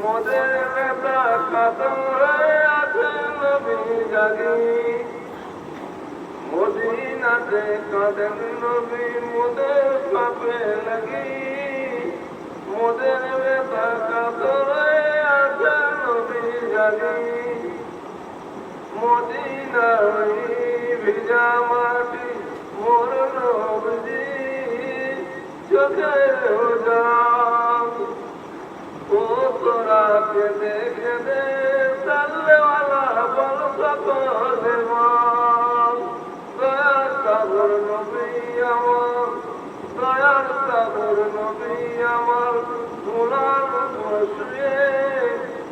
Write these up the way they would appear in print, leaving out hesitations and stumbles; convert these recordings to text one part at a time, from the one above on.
মোদের নেতা কাতর হয়ে আছে নবী জাগি, মদিনাতে কাঁদেন নবী মোদের পাপে লাগি, মোদের নেতা কাতর হয়ে আছে নবী জাগি, মদিনার ভিজা মাটি মোর নবী চোখের জাম, ও তোরা কেঁদে কেঁদে সাল্লেওয়ালা বল সকলে মান, দয়ার সাগর নবী আমার, দয়ার সাগর নবী আমার, সোনার বসে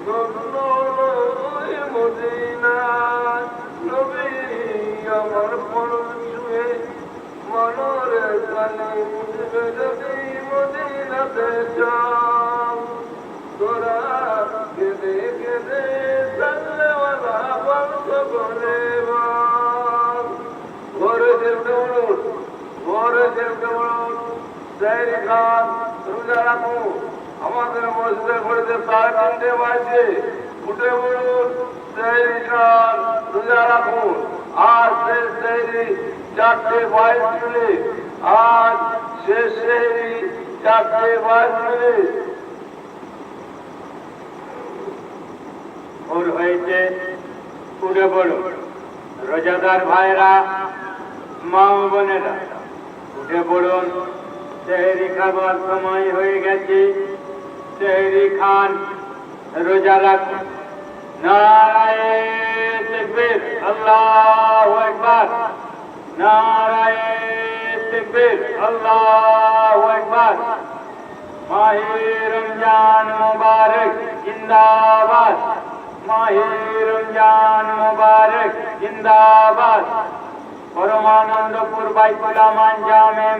ধন্য নবী মদিনায়, নবী আমার পরম ছুঁয়ে মনোরে কানে মুছবে যদি মদিনাতে যাও, তোরা কেঁদে কেঁদে সাল্লেওয়ালা বংশ বলে বাপ, ঘরে যেতে বলুন, ঘরে যেতে বলুন, সেই খান রোজা রাখুন, আমাদের মসজিদে ঘড়িতে 3:30 বাজে, উঠে বলুন সেই খান রোজা রাখুন, আজ শেষ সেহরি 4:22, আজ শেষ সেহরি 4:22 ভোর হয়েছে, উঠে পড়ো রোজাদার ভাইরা, মা ও বোনেরা, উঠে পড়ুন, সেহরি খাবার সময় হয়ে গেছে, সেহরি খান, রোজা রাখুন। নারায়ে তাকবীর, আল্লাহু আকবার, নারায়ে তাকবীর, আল্লাহু আকবার। মাহে রমজান মুবারক জিন্দাবাদ, মাহে রমজান মুবারক জিন্দাবাদ। পরমানন্দপুর বাইতুল আমান জামে